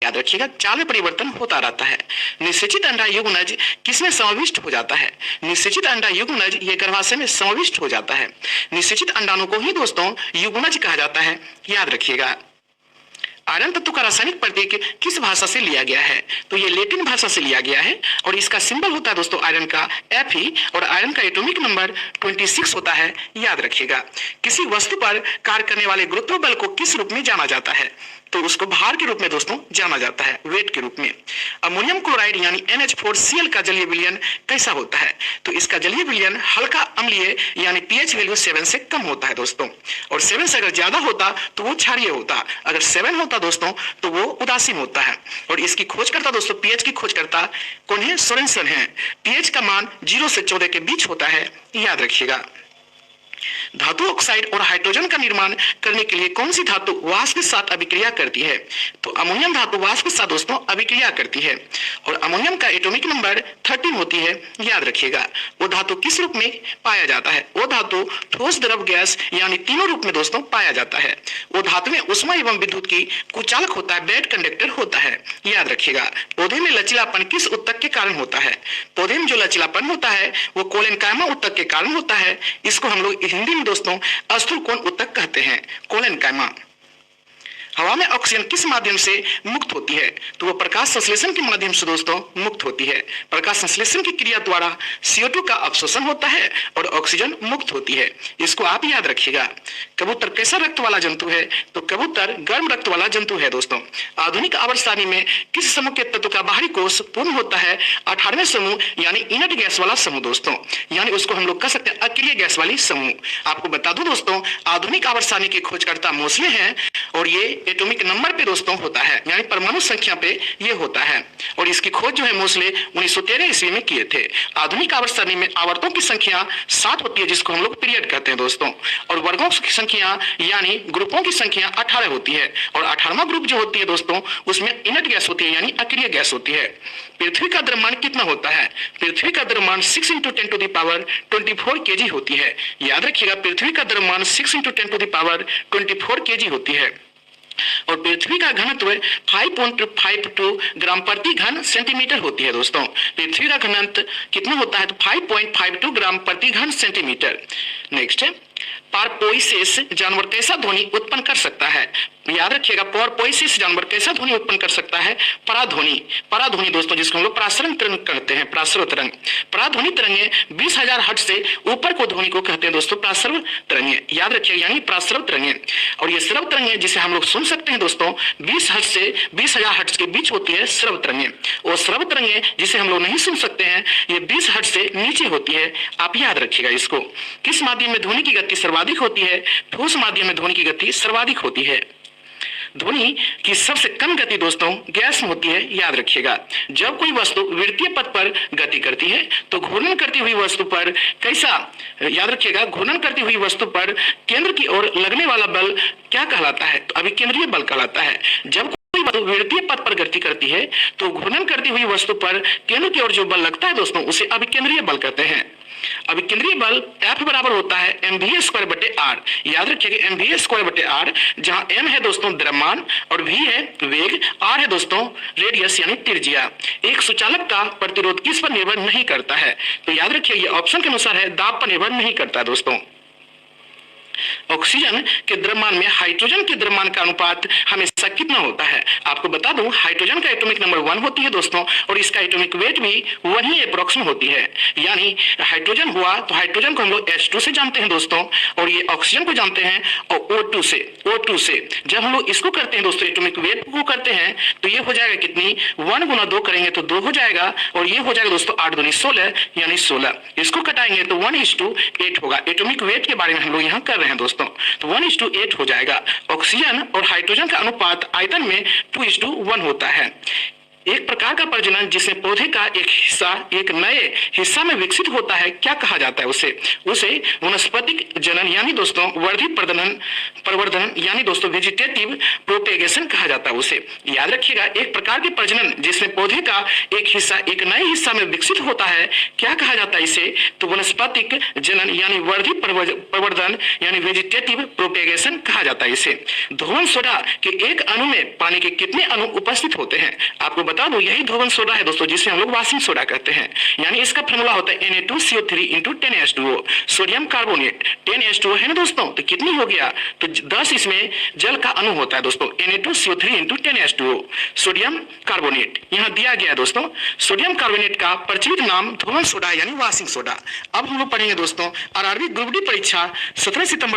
याद रखिएगा, चाल में परिवर्तन होता रहता है। निषेचित अंडा युग्मनज किसमें समाविष्ट हो जाता है? निषेचित अंडा युग्मनज ये गर्भाशय में समाविष्ट हो जाता है। निषेचित अंडाणु को ही दोस्तों युग्मनज कहा जाता है, याद रखिएगा। आयरन तत्व का रासायनिक प्रतीक किस भाषा से लिया गया है? तो ये लैटिन भाषा से लिया गया है और इसका सिंबल होता है दोस्तों आयरन का Fe और आयरन का एटॉमिक नंबर 26 होता है, याद रखिएगा। किसी वस्तु पर कार्य करने वाले गुरुत्व बल को किस रूप में जाना जाता है? तो उसको भार के रूप में दोस्तों जाना जाता है, वेट के रूप में। अमोनियम क्लोराइड यानी NH4Cl का जलीय विलयन कैसा होता है? तो इसका जलीय विलयन हल्का अम्लीय यानी pH वैल्यू 7 से कम होता है दोस्तों, और 7 से अगर ज्यादा होता तो वो क्षारीय होता, अगर 7 होता दोस्तों तो वो उदासीन होता है। और इसकी खोजकर्ता दोस्तों, pH की खोजकर्ता कौन है? सोरेनसन है। pH का मान 0 से 14 के बीच होता है, याद रखिएगा। धातु ऑक्साइड और हाइड्रोजन का निर्माण करने के लिए कौन सी धातु वाष्प के साथ अभिक्रिया करती है? तो अमोनियम धातु वाष्प के साथ दोस्तों अभिक्रिया करती है और अमोनियम का एटॉमिक नंबर 13 होती है, याद रखिएगा। वो धातु किस रूप में पाया जाता है? वो धातु ठोस, द्रव, गैस यानी तीनों रूप में दोस्तों पाया जाता है। वो धातु में ऊष्मा एवं विद्युत की कुचालक होता है, बेड कंडक्टर होता है, याद रखिएगा। पौधे में लचीलापन किस ऊतक के कारण होता है? पौधे में जो लचीलापन होता है वो कोलेनकाइमा ऊतक के कारण होता है। इसको हम लोग हिंदी में दोस्तों स्थूल कोण ऊतक कहते हैं, कोलेनकाइमा। हवा में ऑक्सीजन किस माध्यम से मुक्त होती है? तो वो प्रकाश संश्लेषण के माध्यम से दोस्तों मुक्त होती है। प्रकाश संश्लेषण की क्रिया द्वारा CO2 का अवशोषण होता है और ऑक्सीजन मुक्त होती है। इसको आप याद रखिएगा। कबूतर कैसा रक्त वाला जंतु है? तो कबूतर गर्म रक्त वाला जंतु है दोस्तों। आधुनिक आवर्त सारणी में किस समूह के तत्व का बाहरी कोष पूर्ण होता है? 18वें समूह यानी इनर्ट गैस वाला समूह दोस्तों, यानी उसको हम लोग कह सकते हैं अक्रिय गैस वाली समूह। आपको बता दूं दोस्तों, आधुनिक आवर्त सारणी के खोजकर्ता मोसले हैं और ये एटॉमिक नंबर पे दोस्तों होता है, यानी परमाणु संख्या पे ये होता है। और इसकी खोज जो है मोसले 1913 ईस्वी में किए थे। आधुनिक आवर्त सारणी में आवर्तों की संख्या 7 होती है, जिसको हम लोग पीरियड कहते हैं दोस्तों, और वर्गों की संख्या यानी ग्रुपों की संख्या 18 होती है। और 18वां ग्रुप जो होती है दोस्तों उसमें इनर्ट गैस होती है, यानी अक्रिय गैस होती है। पृथ्वी का द्रव्यमान कितना होता है? पृथ्वी का द्रव्यमान 6 × 10⁴ kg होती है, याद रखिएगा। पृथ्वी का द्रव्यमान 6 × 10⁴ kg होती है और पृथ्वी का घनत्व 5.52 ग्राम प्रति घन सेंटीमीटर होती है दोस्तों। पृथ्वी का घनत्व कितना होता है? तो 5.52 ग्राम प्रति घन सेंटीमीटर। नेक्स्ट है, पारपोइसेस जानवर कैसा ध्वनि उत्पन्न कर सकता है? याद रखिएगा, पारपोइसेस जानवर कैसा ध्वनि उत्पन्न कर सकता है? पराध्वनि। पराध्वनि दोस्तों जिसको हम लोग परासरण तरंग कहते हैं, परासर्व तरंग। पराध्वनि तरंगे 20,000 हर्ट्ज से ऊपर को ध्वनि को कहते हैं दोस्तों परासर्व तरंगे, याद रखिएगा, यानी परासर्व तरंगे। और ये श्रव्य तरंगे जिसे हम लोग सुन सकते हैं दोस्तों 20 हर्ट्ज से 20,000 हर्ट्ज के बीच होती है श्रव्य तरंगे। और श्रव्य तरंगे जिसे हम लोग नहीं सुन सकते हैं ये 20 हर्ट्ज से नीचे होती है, आप याद रखिएगा इसको। किस माध्यम में ध्वनि की गति सर्वाधिक होती है? ठोस माध्यम में ध्वनि की गति सर्वाधिक होती है। ध्वनि की सबसे कम गति दोस्तों गैस में होती है, याद रखिएगा। जब कोई वस्तु वृत्तीय पथ पर गति करती है तो घूर्णन करती हुई वस्तु पर कैसा, याद रखिएगा, घूर्णन करती हुई वस्तु पर केंद्र की ओर लगने वाला बल क्या कहलाता है? तो अभिकेंद्रीय बल कहलाता है। जब कोई वस्तु वृत्तीय पथ पर गति करती है तो घूर्णन करती हुई वस्तु पर केंद्र की ओर जो बल लगता है दोस्तों उसे अभिकेंद्रीय बल कहते हैं। अभिकेंद्रीय बल F बराबर होता है mv²/r, याद रखिएगा mv²/r, जहां m है दोस्तों द्रव्यमान और v है वेग, r है दोस्तों रेडियस यानी त्रिज्या। एक सुचालक का प्रतिरोध किस पर निर्भर नहीं करता है? तो याद रखिए ये ऑप्शन के अनुसार है, दाब पर निर्भर नहीं करता है दोस्तों। ऑक्सीजन के द्रव्यमान में हाइड्रोजन के द्रव्यमान का अनुपात हमेशा कितना होता है? आपको बता दूं हाइड्रोजन का एटॉमिक नंबर 1 होती है दोस्तों और इसका एटॉमिक वेट भी वही अप्रोक्स में होती है। यानी हाइड्रोजन हुआ तो हाइड्रोजन को हम लोग H2 से जानते हैं दोस्तों और ये ऑक्सीजन को जानते हैं और O2 से। जब हम लोग इसको करते हैं दोस्तों एटॉमिक वेट को करते हैं तो ये हो जाएगा कितनी, 1 × 2 करेंगे तो 2 हो जाएगा और ये हो जाएगा दोस्तों 8 दूनी 16 यानी 16। इसको कटाएंगे तो 1:8 होगा। एटॉमिक वेट के बारे में हम लोग यहाँ कर रहे हैं दोस्तों, तो 1:8 हो जाएगा। ऑक्सीजन और हाइड्रोजन का अनुपात आयतन में 2:1 होता है। एक प्रकार का प्रजनन जिसमें पौधे का एक हिस्सा एक नए हिस्सा में विकसित होता है, क्या कहा जाता है? उसे उसे वनस्पतिक जनन यानी दोस्तों वर्धित प्रवर्धन यानी दोस्तों वेजिटेटिव प्रोपेगेशन कहा जाता है। उसे याद रखिएगा, एक प्रकार के प्रजनन जिसमें पौधे का एक हिस्सा एक नए हिस्सा में विकसित होता है, क्या कहा जाता है इसे? तो वनस्पतिक जनन यानी वर्धित प्रवर्धन यानी वेजिटेटिव प्रोपेगेशन कहा जाता है इसे। धोवन सोडा के एक अणु में पानी के कितने अणु उपस्थित होते हैं? आपको बता दूं, यही धोवन सोडा है दोस्तों, जिसे हम लोग वाशिंग सोडा कहते हैं। यानी इसका फॉर्मूला होता है Na2CO3 × 10H2O। Sodium carbonate 10H2O है ना दोस्तों, तो कितनी हो गया? तो 10 इसमें जल का अणु होता है दोस्तों, Na2CO3 × 10H2O सोडियम कार्बोनेट यहाँ दिया गया है दोस्तों। सोडियम कार्बोनेट का प्रचलित नाम धोवन सोडा यानी वाशिंग सोडा। अब हम लोग पढ़ेंगे दोस्तों आरआरबी ग्रुप डी परीक्षा 17 सितंबर